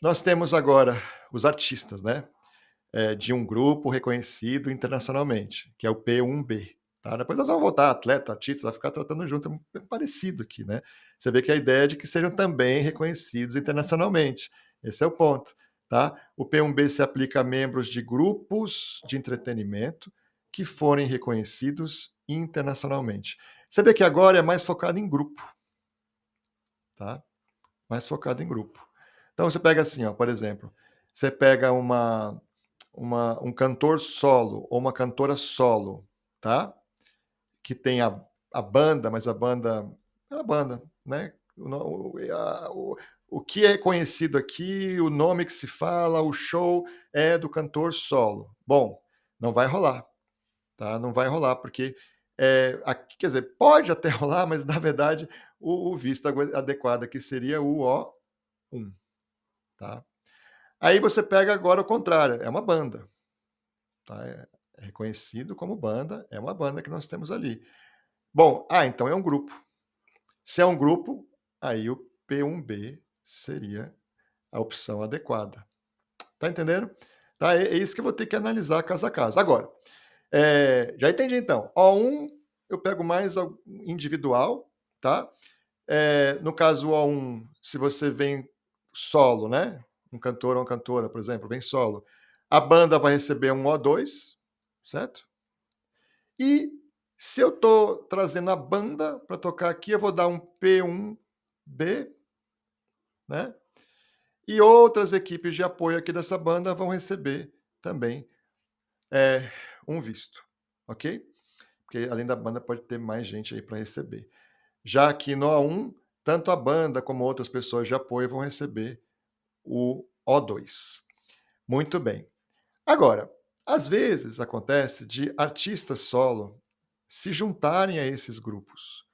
Nós temos agora os artistas, né? De um grupo reconhecido internacionalmente, que é o P1B. Tá? Depois nós vamos voltar, atleta, artista, vai ficar tratando junto, é parecido aqui, né? Você vê que a ideia é de que sejam também reconhecidos internacionalmente. Esse é o ponto. Tá? O P1B se aplica a membros de grupos de entretenimento que forem reconhecidos internacionalmente. Você vê que agora é mais focado em grupo. Tá? Mais focado em grupo. Então você pega assim, ó, por exemplo, você pega um cantor solo ou uma cantora solo, tá? Que tem a banda, mas a banda é uma banda, né? O que é conhecido aqui, o nome que se fala, o show é do cantor solo. Bom, não vai rolar, tá? Não vai rolar, porque, aqui, quer dizer, pode até rolar, mas na verdade o visto adequado aqui seria o O1, tá? Aí você pega agora o contrário, é uma banda, tá? É reconhecido como banda, é uma banda que nós temos ali. Bom, então é um grupo. Se é um grupo, aí o P1B seria a opção adequada. Tá entendendo? Tá? É isso que eu vou ter que analisar caso a caso. Agora, já entendi então. O1 eu pego mais individual, tá? No caso O1, se você vem solo, né? Um cantor ou uma cantora, por exemplo, vem solo. A banda vai receber um O2, certo? E se eu estou trazendo a banda para tocar aqui, eu vou dar um P1B, né? E outras equipes de apoio aqui dessa banda vão receber também um visto, ok? Porque além da banda pode ter mais gente aí para receber. Já aqui no A1, tanto a banda como outras pessoas de apoio vão receber o O2. Muito bem. Agora, às vezes acontece de artistas solo se juntarem a esses grupos,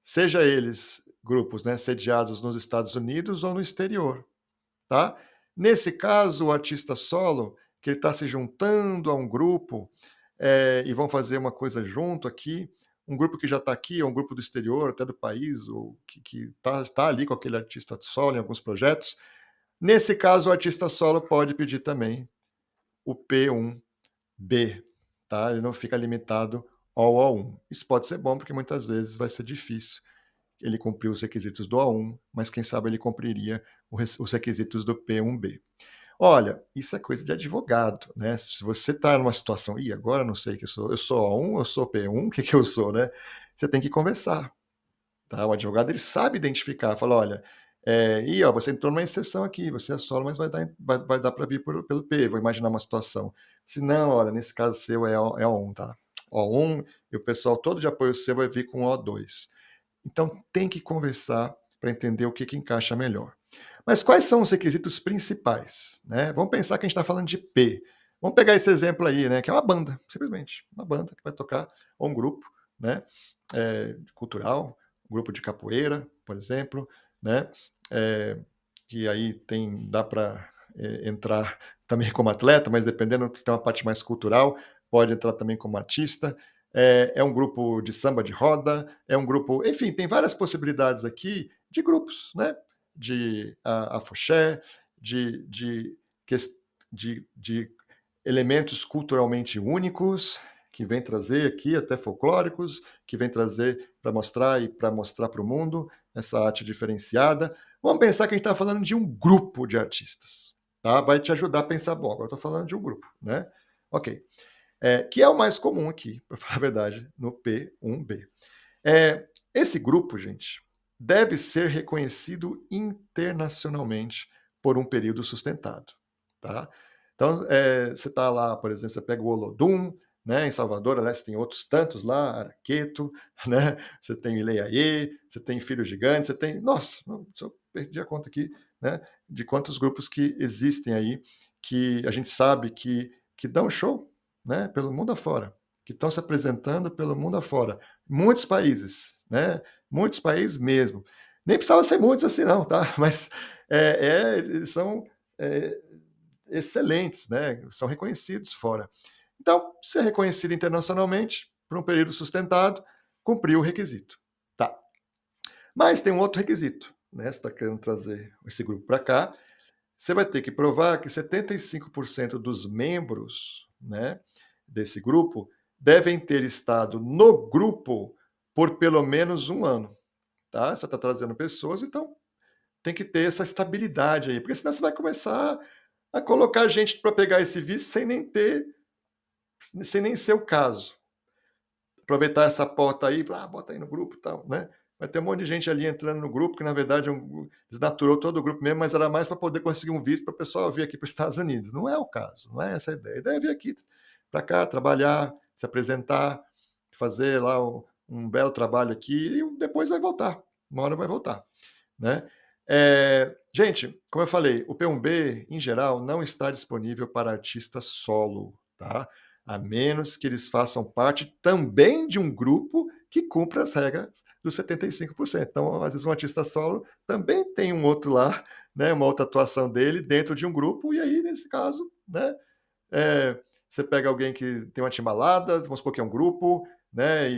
seja eles grupos, né, sediados nos Estados Unidos ou no exterior, tá? Nesse caso, o artista solo, que ele está se juntando a um grupo e vão fazer uma coisa junto aqui, um grupo que já está aqui, ou um grupo do exterior, até do país, ou que tá ali com aquele artista solo em alguns projetos. Nesse caso, o artista solo pode pedir também o P1B, tá? Ele não fica limitado ao O1. Isso pode ser bom, porque muitas vezes vai ser difícil ele cumprir os requisitos do A1, mas quem sabe ele cumpriria os requisitos do P1B. Olha, isso é coisa de advogado, né? Se você está numa situação, agora eu não sei o que eu sou A1, eu sou P1, o que eu sou, né? Você tem que conversar, tá? O advogado, ele sabe identificar, fala, olha, você entrou numa exceção aqui, você é solo, mas vai dar para vir pelo P, vou imaginar uma situação. Se não, olha, nesse caso seu é O1, tá? O1, e o pessoal todo de apoio seu vai vir com O2. Então tem que conversar para entender o que encaixa melhor. Mas quais são os requisitos principais? Né? Vamos pensar que a gente está falando de P. Vamos pegar esse exemplo aí, né? Que é uma banda, simplesmente. Uma banda que vai tocar, ou um grupo, né? Cultural, um grupo de capoeira, por exemplo, né? Que aí dá para entrar também como atleta, mas dependendo se tem uma parte mais cultural, pode entrar também como artista. É um grupo de samba de roda, é um grupo, enfim, tem várias possibilidades aqui de grupos, né? De afoxé, de, de elementos culturalmente únicos, que vem trazer aqui, até folclóricos, que vem trazer para mostrar para o mundo essa arte diferenciada. Vamos pensar que a gente está falando de um grupo de artistas, tá? Vai te ajudar a pensar, bom, agora estou falando de um grupo, né? Ok. Que é o mais comum aqui, para falar a verdade, no P1B. Esse grupo, gente, deve ser reconhecido internacionalmente por um período sustentado, tá? Então, você está lá, por exemplo, você pega o Olodum, né, em Salvador, aliás, tem outros tantos lá, Araqueto, né, você tem Ileiaê, você tem Filho Gigante, você tem... Nossa, eu perdi a conta aqui, né, de quantos grupos que existem aí, que a gente sabe que dão show, né, pelo mundo afora, que estão se apresentando pelo mundo afora. Muitos países, né, muitos países mesmo. Nem precisava ser muitos assim não, tá? Mas eles são excelentes, né? São reconhecidos fora. Então, ser reconhecido internacionalmente por um período sustentado, cumpriu o requisito. Tá. Mas tem um outro requisito, né? Você está querendo trazer esse grupo para cá. você vai ter que provar que 75% dos membros, né, desse grupo devem ter estado no grupo por pelo menos um ano, tá? Você está trazendo pessoas, então tem que ter essa estabilidade aí, porque senão você vai começar a colocar gente para pegar esse visto sem nem ser o caso. Aproveitar essa porta aí, bota aí no grupo e tal, né? Vai ter um monte de gente ali entrando no grupo, que na verdade desnaturou todo o grupo mesmo, mas era mais para poder conseguir um visto para o pessoal vir aqui para os Estados Unidos. Não é o caso, não é essa a ideia. A ideia é vir aqui para cá, trabalhar, se apresentar, fazer lá um belo trabalho aqui e depois vai voltar. Uma hora vai voltar, né? Gente, como eu falei, o P1B, em geral, não está disponível para artista solo, tá? A menos que eles façam parte também de um grupo que cumpra as regras dos 75%. Então, às vezes, um artista solo também tem um outro lá, né, uma outra atuação dele dentro de um grupo, e aí, nesse caso, né, você pega alguém que tem uma timbalada, vamos supor que é um grupo, né,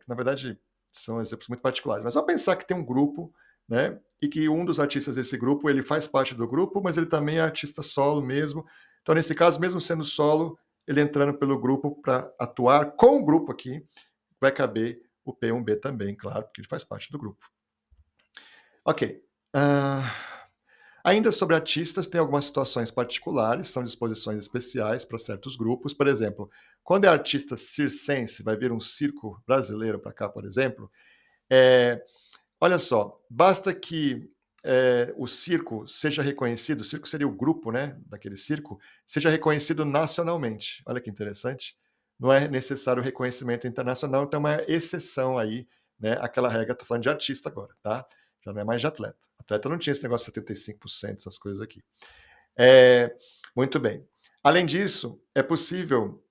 na verdade, são exemplos muito particulares, mas só pensar que tem um grupo, né, e que um dos artistas desse grupo, ele faz parte do grupo, mas ele também é artista solo mesmo. Então, nesse caso, mesmo sendo solo, ele entrando pelo grupo para atuar com o grupo aqui, vai caber o P1B também, claro, porque ele faz parte do grupo. Ok. Ainda sobre artistas, tem algumas situações particulares, são disposições especiais para certos grupos. Por exemplo, quando é artista circense, vai vir um circo brasileiro para cá, por exemplo, olha só, basta que o circo seja reconhecido, o circo seria o grupo, né, daquele circo, seja reconhecido nacionalmente. Olha que interessante. Não é necessário reconhecimento internacional, então é uma exceção aí, né, aquela regra, estou falando de artista agora, tá? Já não é mais de atleta. Atleta não tinha esse negócio de 75%, essas coisas aqui. Muito bem. Além disso, é possível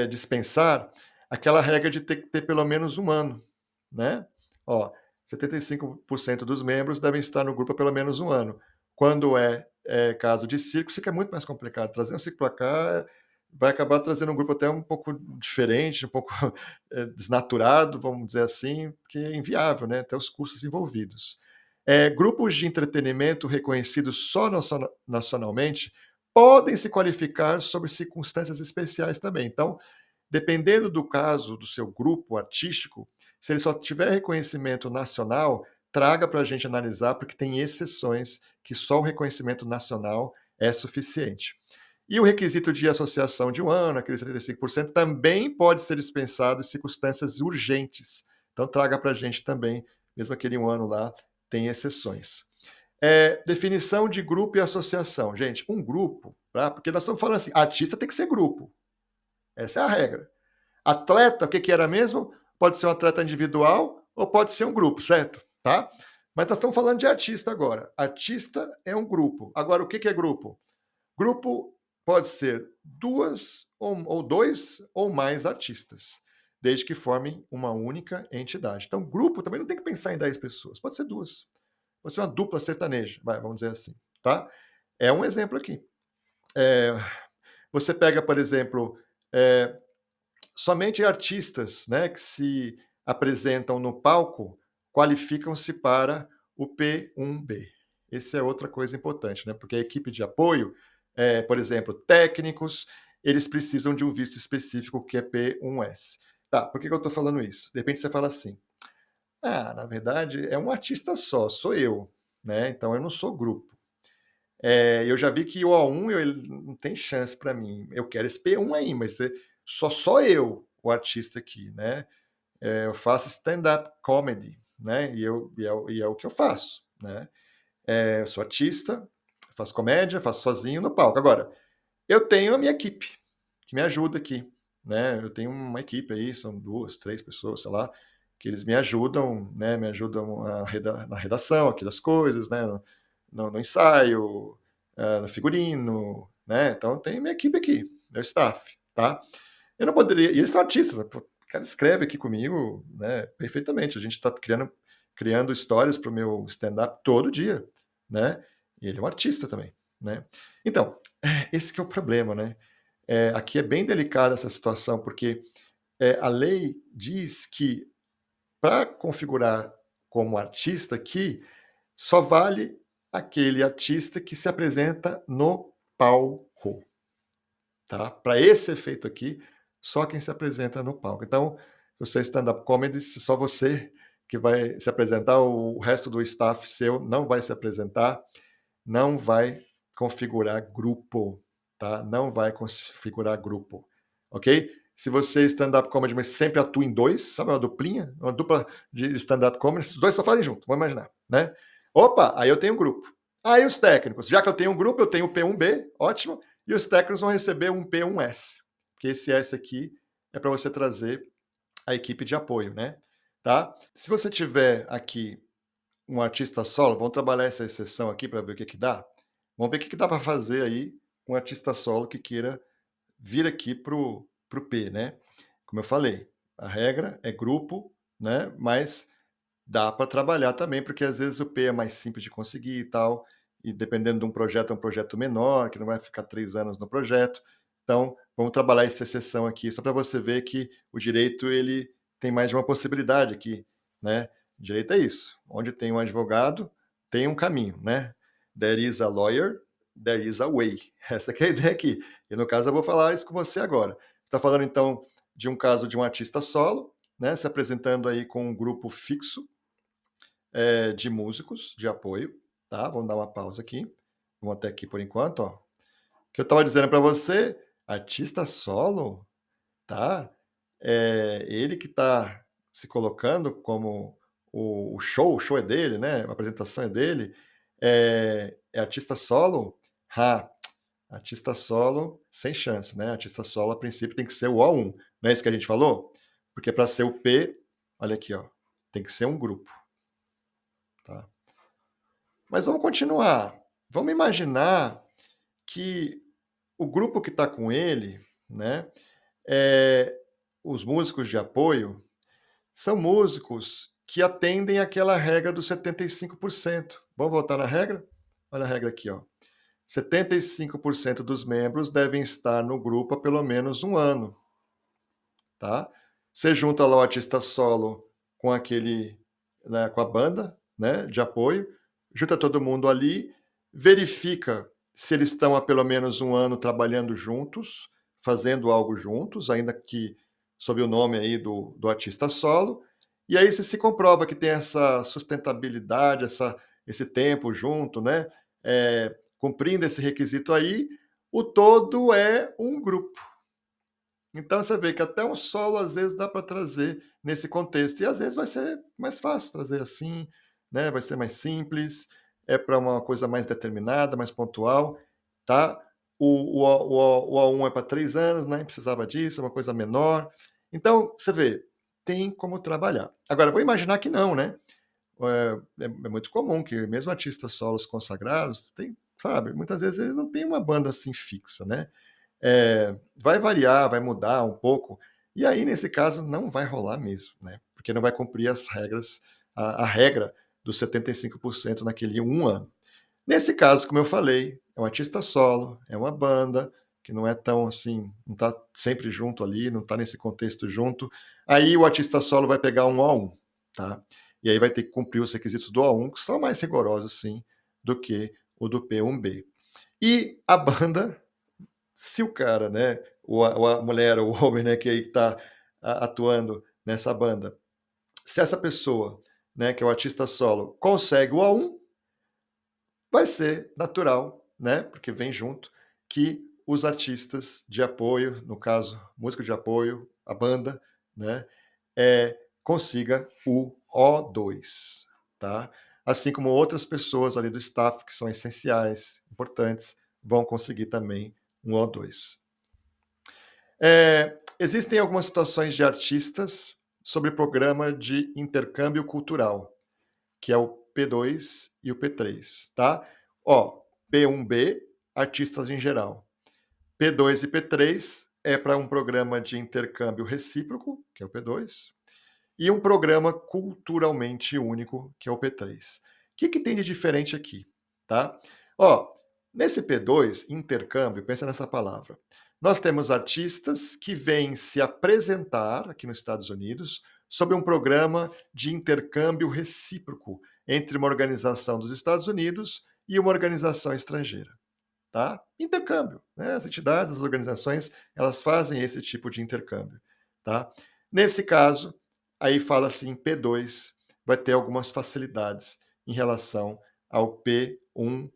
dispensar aquela regra de ter que ter pelo menos um ano, né? Ó, 75% dos membros devem estar no grupo há pelo menos um ano. Quando caso de circo, fica muito mais complicado. Trazer um circo para cá vai acabar trazendo um grupo até um pouco diferente, um pouco desnaturado, vamos dizer assim, porque é inviável, né? Até os custos envolvidos. Grupos de entretenimento reconhecidos só nacionalmente podem se qualificar sob circunstâncias especiais também. Então, dependendo do caso do seu grupo artístico, se ele só tiver reconhecimento nacional, traga para a gente analisar, porque tem exceções que só o reconhecimento nacional é suficiente. E o requisito de associação de um ano, aquele 75%, também pode ser dispensado em circunstâncias urgentes. Então, traga para a gente também, mesmo aquele um ano lá, tem exceções. Definição de grupo e associação. Gente, um grupo, tá? Porque nós estamos falando assim, artista tem que ser grupo. Essa é a regra. Atleta, o que, que era mesmo? Pode ser um atleta individual ou pode ser um grupo, certo? Tá? Mas nós estamos falando de artista agora. Artista é um grupo. Agora, o que, que é grupo? Grupo pode ser duas ou dois ou mais artistas, desde que formem uma única entidade. Então, grupo também não tem que pensar em 10 pessoas, pode ser duas. Pode ser uma dupla sertaneja, vamos dizer assim. Tá? É um exemplo aqui. Você pega, por exemplo, somente artistas, né, que se apresentam no palco qualificam-se para o P1B. Essa é outra coisa importante, né? Porque a equipe de apoio, por exemplo, técnicos, eles precisam de um visto específico que é P1S. Tá, por que eu estou falando isso? De repente você fala assim, na verdade é um artista só, sou eu, né? Então eu não sou grupo. Eu já vi que o O1 ele não tem chance para mim. Eu quero esse P1 aí, mas só eu, o artista aqui, né? Eu faço stand-up comedy, né? E é o que eu faço, né? Eu sou artista, faço comédia, faço sozinho no palco. Agora, eu tenho a minha equipe que me ajuda aqui, né? Eu tenho uma equipe aí, são 2, 3 pessoas, sei lá, que eles me ajudam, né? Me ajudam na redação aqui das coisas, né? No ensaio, no figurino, né? Então tem minha equipe aqui, meu staff, tá? Eu não poderia. E eles são artistas, né? O cara escreve aqui comigo, né? Perfeitamente. A gente está criando histórias para o meu stand-up todo dia, né? E ele é um artista também, né? Então, esse que é o problema, né? Aqui é bem delicada essa situação, porque a lei diz que para configurar como artista aqui, só vale aquele artista que se apresenta no palco, tá? Para esse efeito aqui, só quem se apresenta no palco. Então, você stand-up comedy, se só você que vai se apresentar, o resto do staff seu não vai se apresentar, não vai configurar grupo, tá? Não vai configurar grupo, ok? Se você é stand-up comedy, mas sempre atua em dois, sabe uma duplinha? Uma dupla de stand-up comedy, os dois só fazem junto, vamos imaginar, né? Opa, aí eu tenho um grupo. Aí os técnicos, já que eu tenho um grupo, eu tenho o P1B, ótimo, e os técnicos vão receber um P1S, porque esse S aqui é para você trazer a equipe de apoio, né? Tá? Se você tiver aqui um artista solo, vamos trabalhar essa exceção aqui para ver o que que dá. Vamos ver o que que dá para fazer aí com um artista solo que queira vir aqui pro P, né? Como eu falei, a regra é grupo, né? Mas dá para trabalhar também, porque às vezes o P é mais simples de conseguir e tal, e dependendo de um projeto, é um projeto menor, que não vai ficar 3 anos no projeto. Então, vamos trabalhar essa exceção aqui, só para você ver que o direito ele tem mais de uma possibilidade aqui, né? Direito é isso. Onde tem um advogado, tem um caminho, né? There is a lawyer, there is a way. Essa que é a ideia aqui. E no caso eu vou falar isso com você agora. Você está falando então de um caso de um artista solo, né? Se apresentando aí com um grupo fixo, de músicos de apoio, tá? Vamos dar uma pausa aqui. Vamos até aqui por enquanto, ó. O que eu estava dizendo para você, artista solo, tá? Ele que está se colocando como o show é dele, né? A apresentação é dele. É artista solo? Ah, artista solo sem chance, né? Artista solo a princípio tem que ser o O1, não é isso que a gente falou? Porque para ser o P, olha aqui, ó, tem que ser um grupo, tá? Mas vamos continuar. Vamos imaginar que o grupo que está com ele, né, os músicos de apoio, são músicos que atendem aquela regra dos 75%. Vamos voltar na regra? Olha a regra aqui, ó. 75% dos membros devem estar no grupo há pelo menos um ano, tá? Você junta lá o artista solo com aquele, né, com a banda, né, de apoio, junta todo mundo ali, verifica se eles estão há pelo menos um ano trabalhando juntos, fazendo algo juntos, ainda que sob o nome aí do artista solo, e aí se comprova que tem essa sustentabilidade, esse tempo junto, né, cumprindo esse requisito aí, o todo é um grupo. Então você vê que até um solo às vezes dá para trazer nesse contexto, e às vezes vai ser mais fácil trazer assim, né, vai ser mais simples, é para uma coisa mais determinada, mais pontual, tá. O A1 é para 3 anos, né, precisava disso, é uma coisa menor. Então, você vê, tem como trabalhar. Agora, vou imaginar que não, né, é muito comum que mesmo artistas solos consagrados tem, sabe, muitas vezes eles não têm uma banda assim fixa, né. Vai variar, vai mudar um pouco, e aí nesse caso não vai rolar mesmo, né? Porque não vai cumprir as regras, a regra dos 75% naquele um ano. Nesse caso, como eu falei, é um artista solo, é uma banda, que não é tão assim, não está sempre junto ali, não está nesse contexto junto. Aí o artista solo vai pegar um O1, tá? E aí vai ter que cumprir os requisitos do O1, que são mais rigorosos, sim, do que o do P1B. E a banda, se o cara, né, a mulher ou o homem, né, que está atuando nessa banda, se essa pessoa, né, que é o artista solo, consegue o A1, vai ser natural, né, porque vem junto, que os artistas de apoio, no caso, músico de apoio, a banda, né, consiga o O2, tá? Assim como outras pessoas ali do staff que são essenciais, importantes, vão conseguir também um O2. Existem algumas situações de artistas sobre programa de intercâmbio cultural, que é o P2 e o P3, tá? Ó, P1B, artistas em geral. P2 e P3 é para um programa de intercâmbio recíproco, que é o P2, e um programa culturalmente único, que é o P3. O que, que tem de diferente aqui? Tá? Ó, nesse P2, intercâmbio, pensa nessa palavra. Nós temos artistas que vêm se apresentar aqui nos Estados Unidos sob um programa de intercâmbio recíproco entre uma organização dos Estados Unidos e uma organização estrangeira, tá? Intercâmbio, né? As entidades, as organizações, elas fazem esse tipo de intercâmbio, tá? Nesse caso, aí fala assim, P2 vai ter algumas facilidades em relação ao P1B,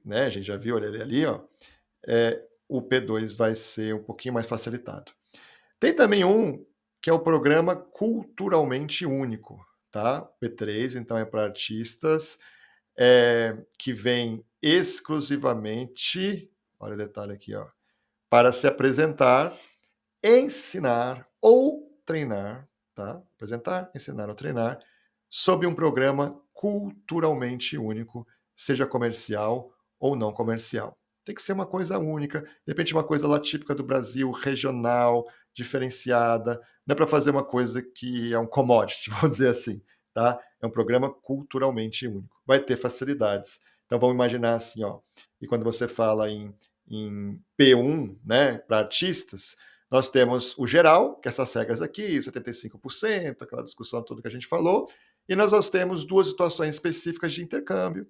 né? A gente já viu ele ali, ó. O P2 vai ser um pouquinho mais facilitado. Tem também um que é o programa culturalmente único, tá? P3, então é para artistas que vêm exclusivamente, olha o detalhe aqui, ó, para se apresentar, ensinar ou treinar, tá? Apresentar, ensinar ou treinar, sob um programa culturalmente único, seja comercial ou não comercial. Tem que ser uma coisa única, de repente uma coisa lá típica do Brasil, regional, diferenciada. Não é para fazer uma coisa que é um commodity, vamos dizer assim, tá? É um programa culturalmente único. Vai ter facilidades. Então vamos imaginar assim, ó. E quando você fala em P1, né, para artistas, nós temos o geral, que é essas regras aqui, 75%, aquela discussão toda que a gente falou, e nós temos duas situações específicas de intercâmbio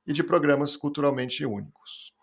e de programas culturalmente únicos.